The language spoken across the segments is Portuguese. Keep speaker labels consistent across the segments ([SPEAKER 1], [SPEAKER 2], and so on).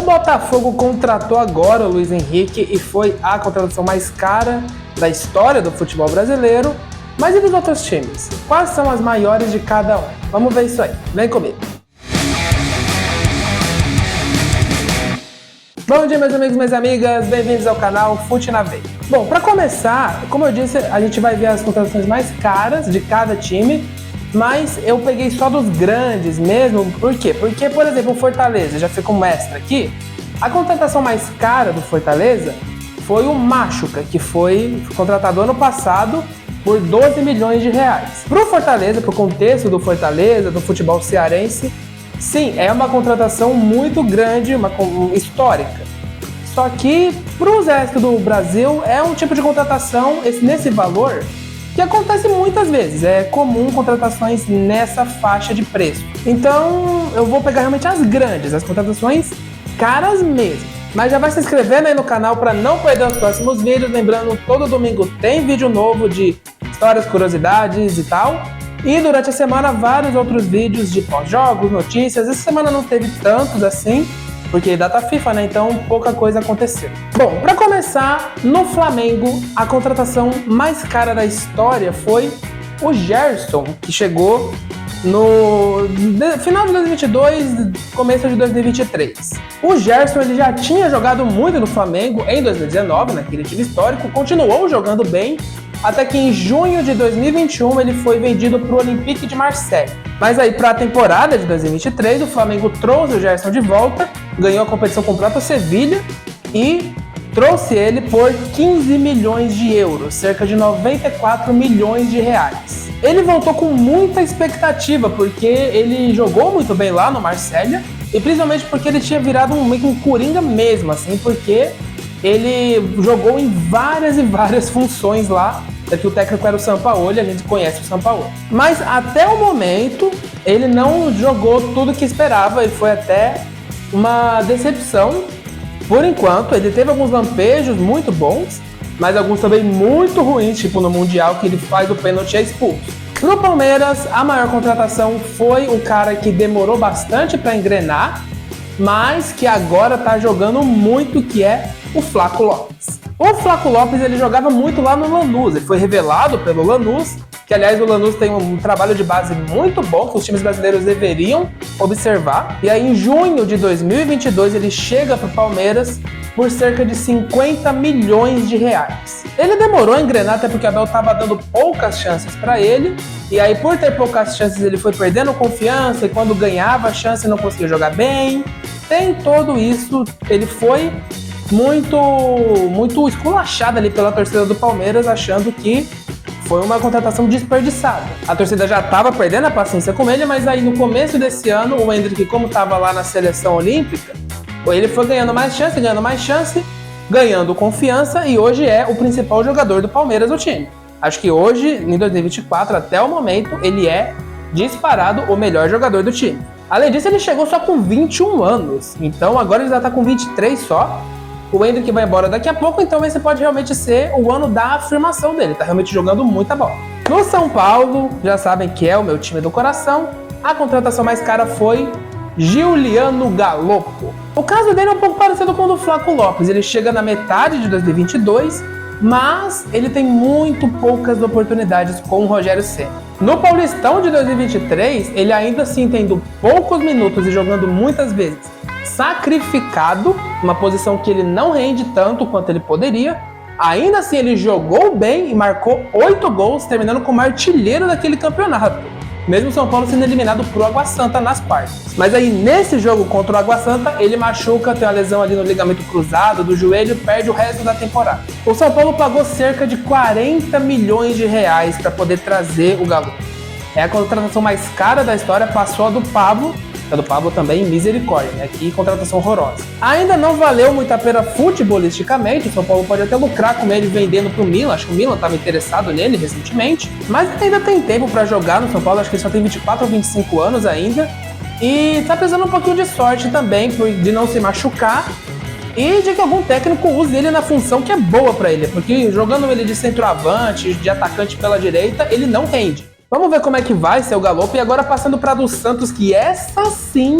[SPEAKER 1] Botafogo contratou agora o Luiz Henrique e foi a contratação mais cara da história do futebol brasileiro. Mas e dos outros times? Quais são as maiores de cada um? Vamos ver isso aí. Vem comigo. Bom dia, meus amigos e minhas amigas. Bem-vindos ao canal Fute na Veia. Bom, para começar, como eu disse, a gente vai ver as contratações mais caras de cada time. Mas eu peguei só dos grandes mesmo. Por quê? Porque, por exemplo, o Fortaleza, já fica um extra aqui. A contratação mais cara do Fortaleza foi o Machuca, que foi contratado ano passado por 12 milhões de reais. Para o Fortaleza, para o contexto do Fortaleza, do futebol cearense, sim, é uma contratação muito grande, uma histórica. Só que para o resto do Brasil é um tipo de contratação nesse valor que acontece muitas vezes. É comum contratações nessa faixa de preço. Então eu vou pegar realmente as grandes, as contratações caras mesmo. Mas já vai se inscrevendo aí no canal para não perder os próximos vídeos. Lembrando, todo domingo tem vídeo novo de histórias, curiosidades e tal. E durante a semana vários outros vídeos de pós-jogos, notícias. Essa semana não teve tantos assim, porque data FIFA, né? Então pouca coisa aconteceu. Bom, para começar, no Flamengo, a contratação mais cara da história foi o Gerson, que chegou no final de 2022, começo de 2023. O Gerson ele já tinha jogado muito no Flamengo em 2019, naquele time histórico, continuou jogando bem, até que em junho de 2021 ele foi vendido para o Olympique de Marseille. Mas aí para a temporada de 2023 o Flamengo trouxe o Gerson de volta, ganhou a competição contra o Sevilha e trouxe ele por 15 milhões de euros, cerca de 94 milhões de reais. Ele voltou com muita expectativa porque ele jogou muito bem lá no Marselha e principalmente porque ele tinha virado meio que um coringa mesmo, assim, porque ele jogou em várias e várias funções lá. Daqui o técnico era o Sampaoli, a gente conhece o Sampaoli. Mas até o momento ele não jogou tudo que esperava e foi até uma decepção. Por enquanto, ele teve alguns lampejos muito bons, mas alguns também muito ruins, tipo no Mundial, que ele faz o pênalti e é expulso. No Palmeiras, a maior contratação foi um cara que demorou bastante para engrenar, mas que agora tá jogando muito, que é o Flaco Lopes. O Flaco Lopes ele jogava muito lá no Lanús, ele foi revelado pelo Lanús, que aliás o Lanús tem um trabalho de base muito bom, que os times brasileiros deveriam observar. E aí em junho de 2022 ele chega para o Palmeiras por cerca de 50 milhões de reais. Ele demorou a engrenar, até porque o Abel estava dando poucas chances para ele, e aí por ter poucas chances ele foi perdendo confiança, e quando ganhava a chance não conseguia jogar bem. Tem todo isso, ele foi muito esculachado ali pela torcida do Palmeiras, achando que foi uma contratação desperdiçada. A torcida já estava perdendo a paciência com ele, mas aí no começo desse ano, o Endrick, como estava lá na seleção olímpica, ele foi ganhando mais chance, ganhando confiança, e hoje é o principal jogador do Palmeiras no time. Acho que hoje, em 2024, até o momento, ele é disparado o melhor jogador do time. Além disso, ele chegou só com 21 anos, então agora ele já está com 23 só. O Endrick vai embora daqui a pouco, então esse pode realmente ser o ano da afirmação dele. Tá realmente jogando muita bola. No São Paulo, já sabem que é o meu time do coração, a contratação mais cara foi Giuliano Galoppo. O caso dele é um pouco parecido com o do Flaco Lopes. Ele chega na metade de 2022, mas ele tem muito poucas oportunidades com o Rogério Ceni. No Paulistão de 2023, ele ainda assim tendo poucos minutos e jogando muitas vezes sacrificado, uma posição que ele não rende tanto quanto ele poderia. Ainda assim ele jogou bem e marcou 8 gols, terminando como artilheiro daquele campeonato, mesmo o São Paulo sendo eliminado pro Água Santa nas quartas. Mas aí nesse jogo contra o Água Santa ele machuca, tem uma lesão ali no ligamento cruzado do joelho e perde o resto da temporada. O São Paulo pagou cerca de 40 milhões de reais para poder trazer o Galo. É a contratação mais cara da história, passou a do Pablo. A do Pablo também, misericórdia, né? Que contratação horrorosa. Ainda não valeu muito a pena futebolisticamente, o São Paulo pode até lucrar com ele vendendo pro Milan, acho que o Milan estava interessado nele recentemente, mas ainda tem tempo para jogar no São Paulo, acho que ele só tem 24 ou 25 anos ainda, e tá precisando um pouquinho de sorte também, de não se machucar, e de que algum técnico use ele na função que é boa para ele, porque jogando ele de centroavante, de atacante pela direita, ele não rende. Vamos ver como é que vai ser o Galoppo. E agora passando para a do Santos, que essa sim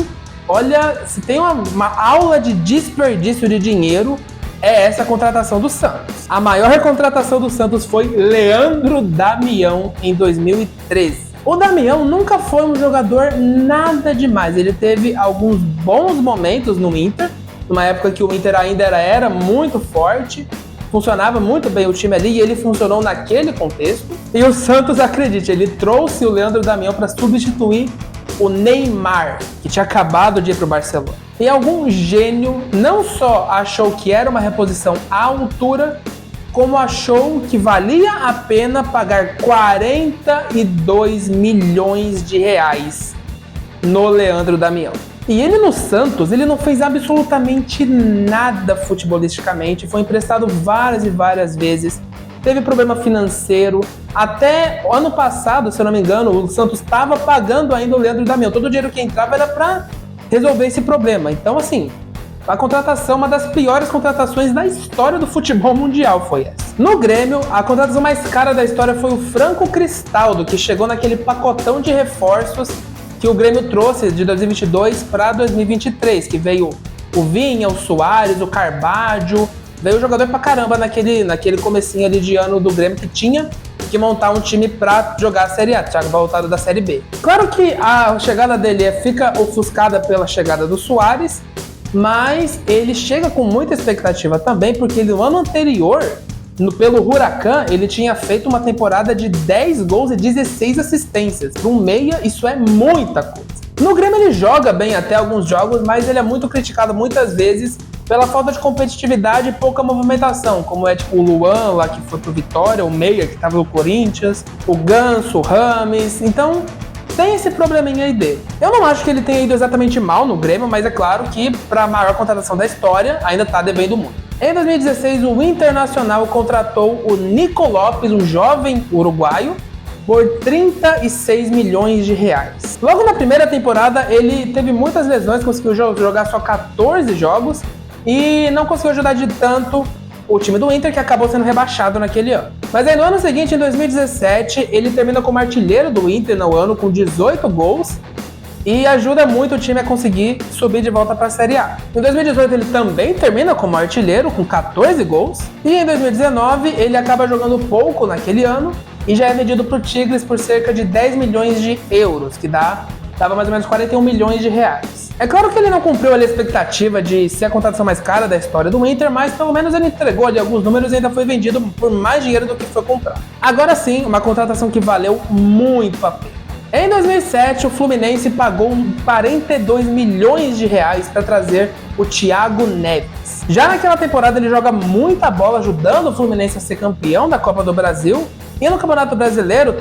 [SPEAKER 1] olha, se tem uma aula de desperdício de dinheiro, é essa contratação do Santos. A maior contratação do Santos foi Leandro Damião em 2013. O Damião nunca foi um jogador nada demais. Ele teve alguns bons momentos no Inter, numa época que o Inter ainda era muito forte, funcionava muito bem o time ali e ele funcionou naquele contexto. E o Santos, acredite, ele trouxe o Leandro Damião para substituir o Neymar, que tinha acabado de ir para o Barcelona. E algum gênio não só achou que era uma reposição à altura, como achou que valia a pena pagar 42 milhões de reais no Leandro Damião. E ele no Santos, ele não fez absolutamente nada futebolisticamente, foi emprestado várias e várias vezes, teve problema financeiro, até ano passado, se eu não me engano, o Santos estava pagando ainda o Leandro Damião, todo o dinheiro que entrava era para resolver esse problema. Então assim, a contratação, uma das piores contratações da história do futebol mundial foi essa. No Grêmio, a contratação mais cara da história foi o Franco Cristaldo, que chegou naquele pacotão de reforços que o Grêmio trouxe de 2022 para 2023, que veio o Vinha, o Soares, o Carvalho, veio jogador pra caramba naquele comecinho ali de ano do Grêmio, que tinha que montar um time pra jogar a Série A, tinha voltado da Série B. Claro que a chegada dele fica ofuscada pela chegada do Soares, mas ele chega com muita expectativa também, porque no ano anterior, pelo Huracan, ele tinha feito uma temporada de 10 gols e 16 assistências. Para um meia, isso é muita coisa. No Grêmio ele joga bem até alguns jogos, mas ele é muito criticado muitas vezes pela falta de competitividade e pouca movimentação, como é tipo o Luan lá que foi pro Vitória, o meia que estava no Corinthians, o Ganso, o Rames. Então tem esse probleminha aí dele. Eu não acho que ele tenha ido exatamente mal no Grêmio, mas é claro que para a maior contratação da história ainda tá devendo muito. Em 2016, o Internacional contratou o Nico Lopes, um jovem uruguaio, por 36 milhões de reais. Logo na primeira temporada, ele teve muitas lesões, conseguiu jogar só 14 jogos e não conseguiu ajudar de tanto o time do Inter, que acabou sendo rebaixado naquele ano. Mas aí no ano seguinte, em 2017, ele termina como artilheiro do Inter no ano com 18 gols e ajuda muito o time a conseguir subir de volta para a Série A. Em 2018 ele também termina como artilheiro com 14 gols e em 2019 ele acaba jogando pouco naquele ano e já é vendido para o Tigres por cerca de 10 milhões de euros, que dava mais ou menos 41 milhões de reais. É claro que ele não cumpriu ali a expectativa de ser a contratação mais cara da história do Inter, mas pelo menos ele entregou ali alguns números e ainda foi vendido por mais dinheiro do que foi comprado. Agora sim, uma contratação que valeu muito a pena. Em 2007, o Fluminense pagou 42 milhões de reais para trazer o Thiago Neves. Já naquela temporada ele joga muita bola, ajudando o Fluminense a ser campeão da Copa do Brasil. E no Campeonato Brasileiro, o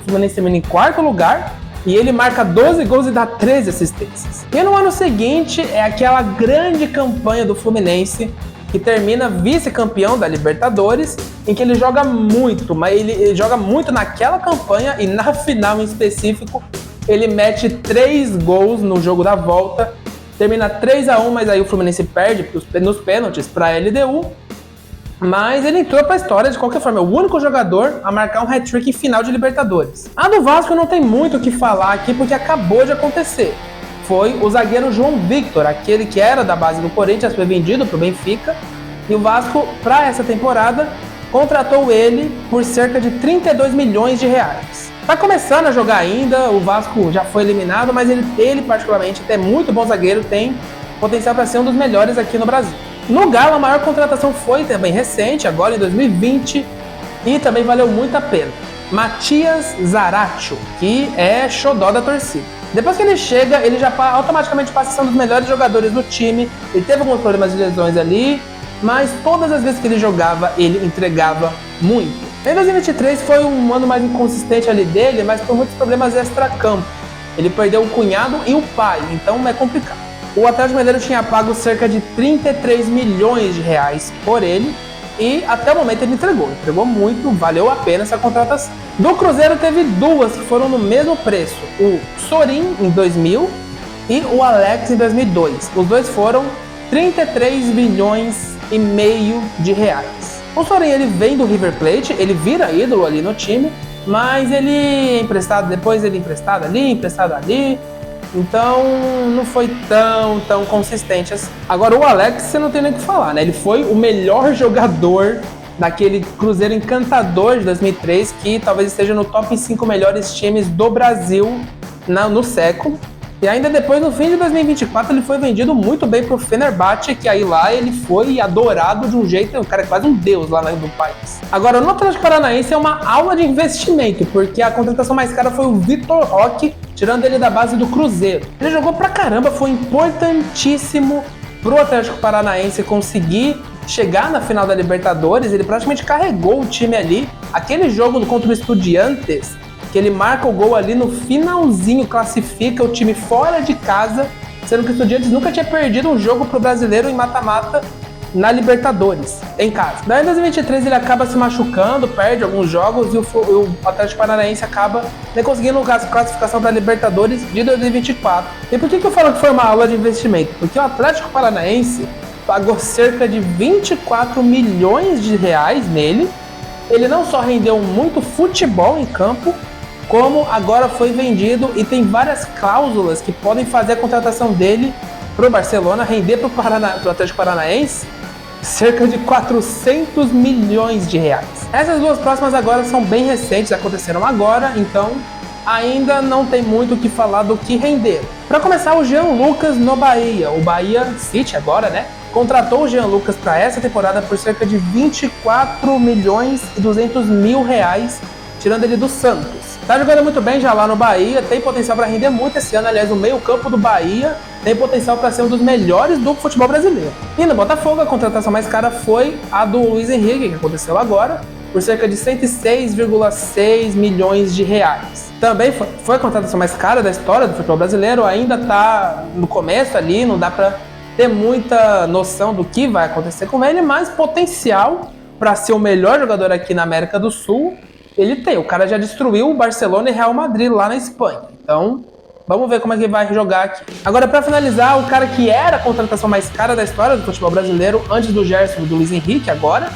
[SPEAKER 1] Fluminense termina em quarto lugar e ele marca 12 gols e dá 13 assistências. E no ano seguinte é aquela grande campanha do Fluminense que termina vice-campeão da Libertadores, em que ele joga muito, mas ele joga muito naquela campanha e na final em específico ele mete 3 gols no jogo da volta, termina 3-1, mas aí o Fluminense perde nos pênaltis para a LDU, mas ele entrou para a história de qualquer forma, é o único jogador a marcar um hat-trick em final de Libertadores. A do Vasco não tem muito o que falar aqui porque acabou de acontecer. Foi o zagueiro João Victor, aquele que era da base do Corinthians, foi vendido para o Benfica, e o Vasco, para essa temporada, contratou ele por cerca de 32 milhões de reais. Está começando a jogar ainda, o Vasco já foi eliminado, mas ele particularmente é muito bom zagueiro, tem potencial para ser um dos melhores aqui no Brasil. No Galo, a maior contratação foi também recente, agora em 2020, e também valeu muito a pena. Matias Zaratio, que é xodó da torcida. Depois que ele chega, ele já automaticamente passa a ser um dos melhores jogadores do time. Ele teve alguns problemas de lesões ali, mas todas as vezes que ele jogava, ele entregava muito. Em 2023 foi um ano mais inconsistente ali dele, mas por muitos problemas extra-campo. Ele perdeu o cunhado e o pai, então é complicado. O Atlético Mineiro tinha pago cerca de 33 milhões de reais por ele, e até o momento ele entregou muito, valeu a pena essa contratação. Do Cruzeiro teve duas que foram no mesmo preço, o Sorin em 2000 e o Alex em 2002. Os dois foram 33 milhões e meio de reais. O Sorin ele vem do River Plate, ele vira ídolo ali no time, mas ele é emprestado, depois ele é emprestado ali, Então não foi tão consistente assim. Agora o Alex, você não tem nem o que falar, né? Ele foi o melhor jogador daquele Cruzeiro encantador de 2003, que talvez esteja no top 5 melhores times do Brasil no século. E ainda depois, no fim de 2024, ele foi vendido muito bem pro Fenerbahçe, que aí lá ele foi adorado de um jeito, o cara é quase um deus lá no país. Agora, no Atlético Paranaense é uma aula de investimento, porque a contratação mais cara foi o Vitor Roque, tirando ele da base do Cruzeiro. Ele jogou pra caramba, foi importantíssimo pro Atlético Paranaense conseguir chegar na final da Libertadores. Ele praticamente carregou o time ali. Aquele jogo contra o Estudiantes, que ele marca o gol ali no finalzinho, classifica o time fora de casa, sendo que o Estudiantes nunca tinha perdido um jogo pro brasileiro em mata-mata na Libertadores, em casa. Daí em 2023 ele acaba se machucando, perde alguns jogos e o Atlético Paranaense acaba nem conseguindo a classificação para a Libertadores de 2024. E por que eu falo que foi uma aula de investimento? Porque o Atlético Paranaense pagou cerca de 24 milhões de reais nele. Ele não só rendeu muito futebol em campo, como agora foi vendido e tem várias cláusulas que podem fazer a contratação dele pro Barcelona render pro Atlético Paranaense cerca de 400 milhões de reais. Essas duas próximas agora são bem recentes, aconteceram agora, então ainda não tem muito o que falar do que render. Para começar, o Jean Lucas no Bahia. O Bahia City agora, né? Contratou o Jean Lucas para essa temporada por cerca de 24 milhões e 200 mil reais, tirando ele do Santos. Tá jogando muito bem já lá no Bahia, tem potencial para render muito esse ano. Aliás, o meio-campo do Bahia tem potencial para ser um dos melhores do futebol brasileiro. E no Botafogo, a contratação mais cara foi a do Luiz Henrique, que aconteceu agora, por cerca de 106,6 milhões de reais. Também foi a contratação mais cara da história do futebol brasileiro, ainda tá no começo ali, não dá para ter muita noção do que vai acontecer com ele, mas potencial para ser o melhor jogador aqui na América do Sul ele tem. O cara já destruiu o Barcelona e Real Madrid lá na Espanha. Então, vamos ver como é que vai jogar aqui. Agora, para finalizar, o cara que era a contratação mais cara da história do futebol brasileiro, antes do Gerson, do Luiz Henrique agora,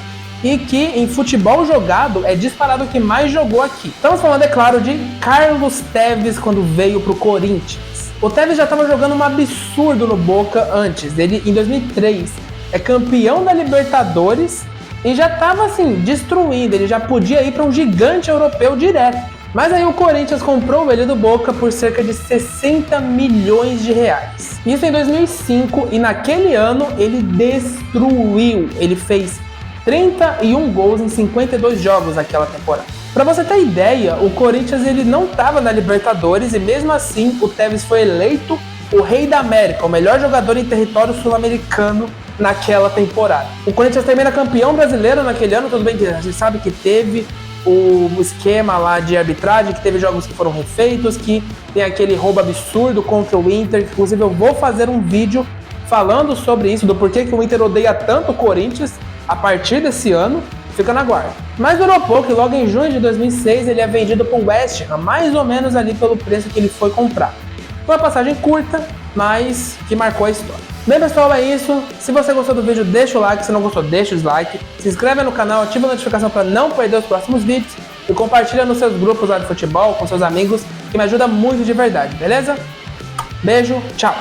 [SPEAKER 1] e que em futebol jogado é disparado o que mais jogou aqui. Estamos falando, é claro, de Carlos Tevez quando veio pro Corinthians. O Tevez já estava jogando um absurdo no Boca antes. Ele, em 2003, é campeão da Libertadores e já estava assim, destruindo, ele já podia ir para um gigante europeu direto. Mas aí o Corinthians comprou ele do Boca por cerca de 60 milhões de reais. Isso em 2005 e naquele ano ele destruiu. Ele fez 31 gols em 52 jogos naquela temporada. Para você ter ideia, o Corinthians ele não estava na Libertadores e mesmo assim o Tevez foi eleito o Rei da América, o melhor jogador em território sul-americano naquela temporada. O Corinthians termina campeão brasileiro naquele ano, tudo bem que a gente sabe que teve o esquema lá de arbitragem, que teve jogos que foram refeitos, que tem aquele roubo absurdo contra o Inter, inclusive eu vou fazer um vídeo falando sobre isso, do porquê que o Inter odeia tanto o Corinthians a partir desse ano, fica na guarda. Mas durou pouco e logo em junho de 2006 ele é vendido para o West Ham, mais ou menos ali pelo preço que ele foi comprado. Foi uma passagem curta, mas que marcou a história. Bem pessoal, é isso. Se você gostou do vídeo, deixa o like. Se não gostou, deixa o dislike. Se inscreve no canal, ativa a notificação para não perder os próximos vídeos. E compartilha nos seus grupos lá de futebol, com seus amigos, que me ajuda muito de verdade, beleza? Beijo, tchau!